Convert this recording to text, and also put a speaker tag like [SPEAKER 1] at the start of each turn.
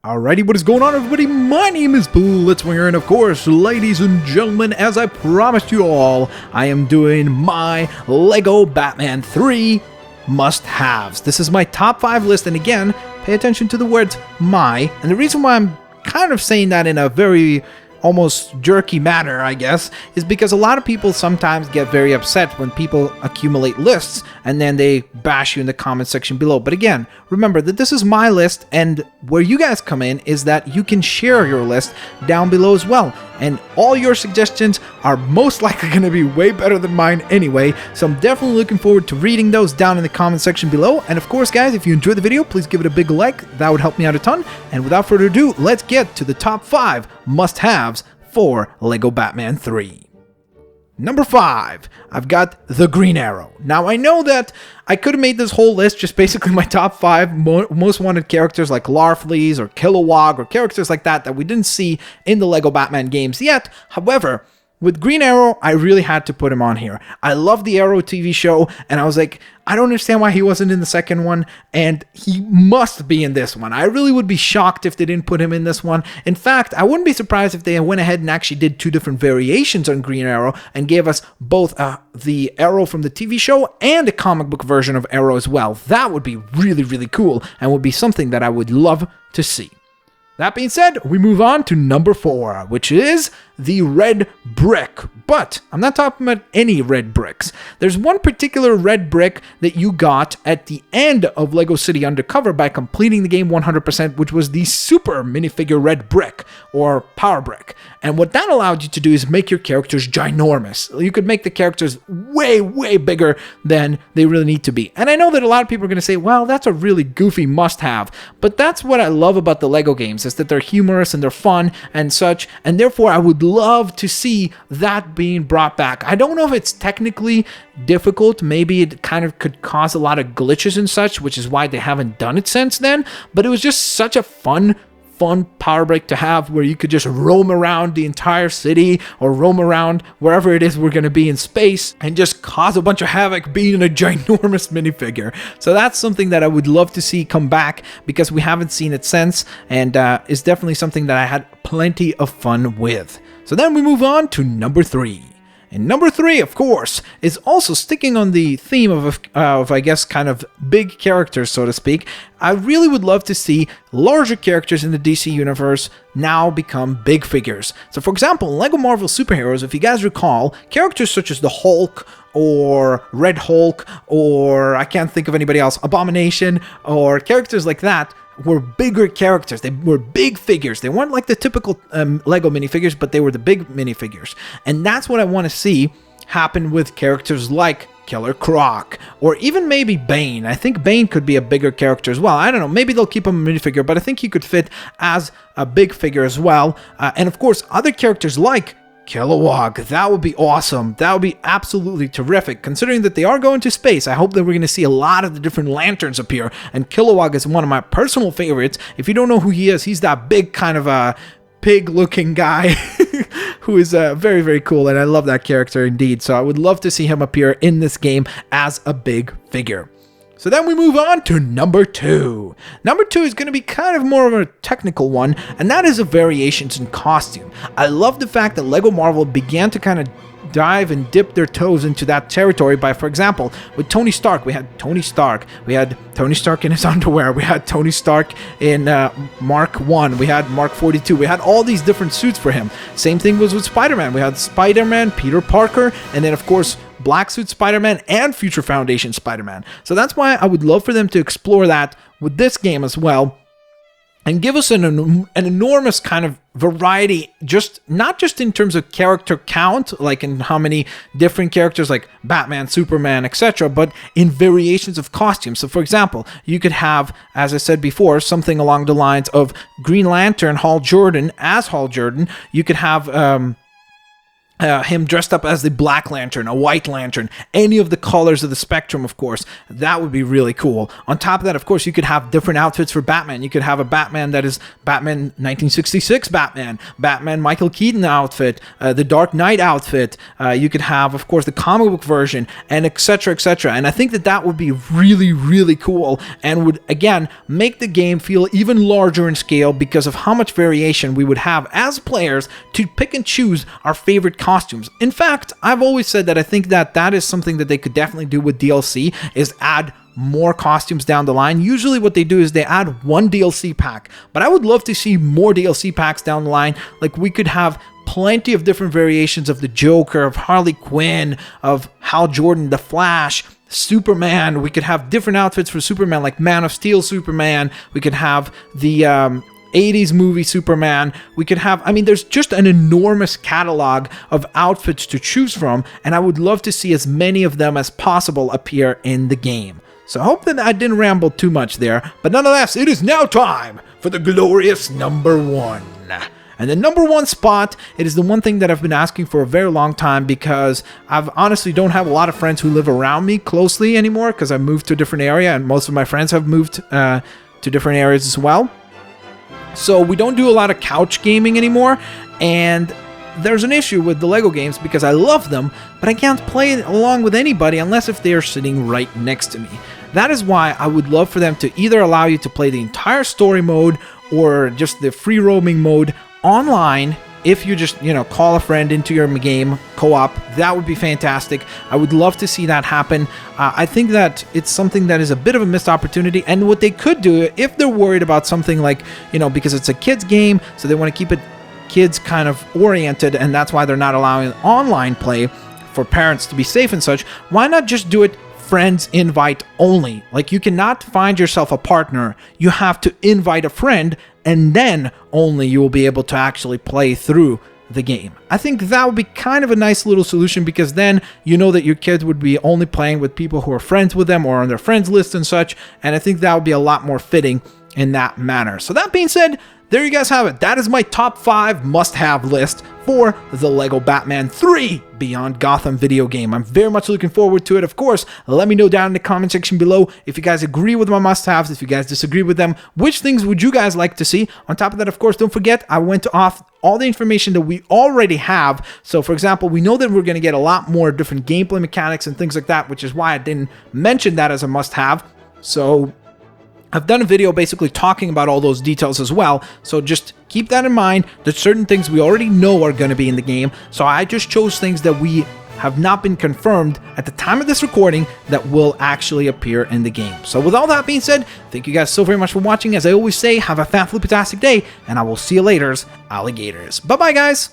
[SPEAKER 1] Alrighty, what is going on, everybody? My name is Blitzwinger, and of course, ladies and gentlemen, as I promised you all, I am doing my LEGO Batman 3 must-haves. This is my top 5 list, and again, pay attention to the words "my," and the reason why I'm kind of saying that in a very almost jerky manner, I guess, is because a lot of people sometimes get very upset when people accumulate lists and then they bash you in the comment section below. But again, remember that this is my list, and where you guys come in is that you can share your list down below as well. And all your suggestions are most likely going to be way better than mine anyway, so I'm definitely looking forward to reading those down in the comment section below. And of course, guys, if you enjoyed the video, please give it a big like. That would help me out a ton. And without further ado, let's get to the top 5 must-haves for LEGO Batman 3. Number 5, I've got the Green Arrow. Now, I know that I could have made this whole list just basically my top 5 most wanted characters like Larfleeze or Kilowog or characters like that we didn't see in the LEGO Batman games yet. However, with Green Arrow, I really had to put him on here. I love the Arrow TV show, and I was like, I don't understand why he wasn't in the second one, and he must be in this one. I really would be shocked if they didn't put him in this one. In fact, I wouldn't be surprised if they went ahead and actually did 2 different variations on Green Arrow and gave us both the Arrow from the TV show and a comic book version of Arrow as well. That would be really, really cool, and would be something that I would love to see. That being said, we move on to number 4, which is the red brick. But I'm not talking about any red bricks. There's one particular red brick that you got at the end of LEGO City Undercover by completing the game 100%, which was the super minifigure red brick, or power brick. And what that allowed you to do is make your characters ginormous. You could make the characters way, way bigger than they really need to be. And I know that a lot of people are going to say, well, that's a really goofy must-have. But that's what I love about the LEGO games, is that they're humorous and they're fun and such. And therefore, I would love to see that being brought back. I don't know if it's technically difficult. Maybe it kind of could cause a lot of glitches and such, which is why they haven't done it since then. But it was just such a fun power break to have, where you could just roam around the entire city or roam around wherever it is we're going to be in space and just cause a bunch of havoc being a ginormous minifigure. So that's something that I would love to see come back, because we haven't seen it since, and is definitely something that I had plenty of fun with. So then we move on to number 3. And number 3, of course, is also sticking on the theme of I guess, kind of big characters, so to speak. I really would love to see larger characters in the DC universe now become big figures. So, for example, in LEGO Marvel Superheroes, if you guys recall, characters such as the Hulk, or Red Hulk, or I can't think of anybody else, Abomination, or characters like that, were bigger characters. They were big figures. They weren't like the typical LEGO minifigures, but they were the big minifigures. And that's what I want to see happen with characters like Killer Croc, or even maybe Bane. I think Bane could be a bigger character as well. I don't know, maybe they'll keep him a minifigure, but I think he could fit as a big figure as well. And of course, other characters like Kilowog, that would be awesome. That would be absolutely terrific, considering that they are going to space. I hope that we're going to see a lot of the different lanterns appear, and Kilowog is one of my personal favorites. If you don't know who he is, he's that big kind of a pig-looking guy who is very, very cool, and I love that character indeed. So I would love to see him appear in this game as a big figure. So then we move on to number 2. Number 2 is going to be kind of more of a technical one, and that is the variations in costume. I love the fact that LEGO Marvel began to kind of dive and dip their toes into that territory by, for example, with Tony Stark, we had Tony Stark in his underwear, we had Tony Stark in Mark 1, we had Mark 42, we had all these different suits for him. Same thing was with Spider-Man. We had Spider-Man, Peter Parker, and then of course Black Suit Spider-Man and Future Foundation Spider-Man. So that's why I would love for them to explore that with this game as well, and give us an enormous kind of variety, not just in terms of character count, like in how many different characters like Batman, Superman, etc., but in variations of costumes. So for example, you could have, as I said before, something along the lines of Green Lantern Hal Jordan as Hal Jordan. You could have him dressed up as the Black Lantern, a White Lantern, any of the colors of the spectrum, of course. That would be really cool. On top of that, of course, you could have different outfits for Batman. You could have a Batman that is Batman 1966 Batman Michael Keaton outfit, the Dark Knight outfit. You could have, of course, the comic book version, and etc., etc. And I think that that would be really, really cool, and would, again, make the game feel even larger in scale because of how much variation we would have as players to pick and choose our favorite costumes. In fact, I've always said that I think that that is something that they could definitely do with DLC, is add more costumes down the line. Usually what they do is they add one DLC pack, but I would love to see more DLC packs down the line. Like, we could have plenty of different variations of the Joker, of Harley Quinn, of Hal Jordan, the Flash, Superman. We could have different outfits for Superman, like Man of Steel Superman. We could have the 80s movie Superman. We could have, I mean, there's just an enormous catalog of outfits to choose from, and I would love to see as many of them as possible appear in the game. So I hope that I didn't ramble too much there, but nonetheless, it is now time for the glorious number one. And the number one spot, it is the one thing that I've been asking for a very long time, because I've honestly don't have a lot of friends who live around me closely anymore, because I moved to a different area, and most of my friends have moved to different areas as well. So we don't do a lot of couch gaming anymore, and there's an issue with the Lego games because I love them, but I can't play along with anybody unless if they are sitting right next to me. That is why I would love for them to either allow you to play the entire story mode or just the free roaming mode online. If you just, call a friend into your game co-op, that would be fantastic. I would love to see that happen. I think that it's something that is a bit of a missed opportunity, and what they could do, if they're worried about something like, because it's a kids game, so they want to keep it kids kind of oriented, and that's why they're not allowing online play for parents to be safe and such, why not just do it friends invite only? Like, you cannot find yourself a partner. You have to invite a friend, and then only you will be able to actually play through the game. I think that would be kind of a nice little solution, because then you know that your kids would be only playing with people who are friends with them or on their friends list and such, and I think that would be a lot more fitting in that manner. So that being said, there you guys have it. That is my top 5 must-have list for the Lego Batman 3 Beyond Gotham video game. I'm very much looking forward to it. Of course, let me know down in the comment section below if you guys agree with my must-haves, if you guys disagree with them, which things would you guys like to see. On top of that, of course, don't forget, I went off all the information that we already have. So, for example, we know that we're going to get a lot more different gameplay mechanics and things like that, which is why I didn't mention that as a must-have. So I've done a video basically talking about all those details as well, so just keep that in mind. There's certain things we already know are going to be in the game, so I just chose things that we have not been confirmed at the time of this recording that will actually appear in the game. So with all that being said, thank you guys so very much for watching. As I always say, have a fantastic day, and I will see you later, alligators. Bye-bye, guys!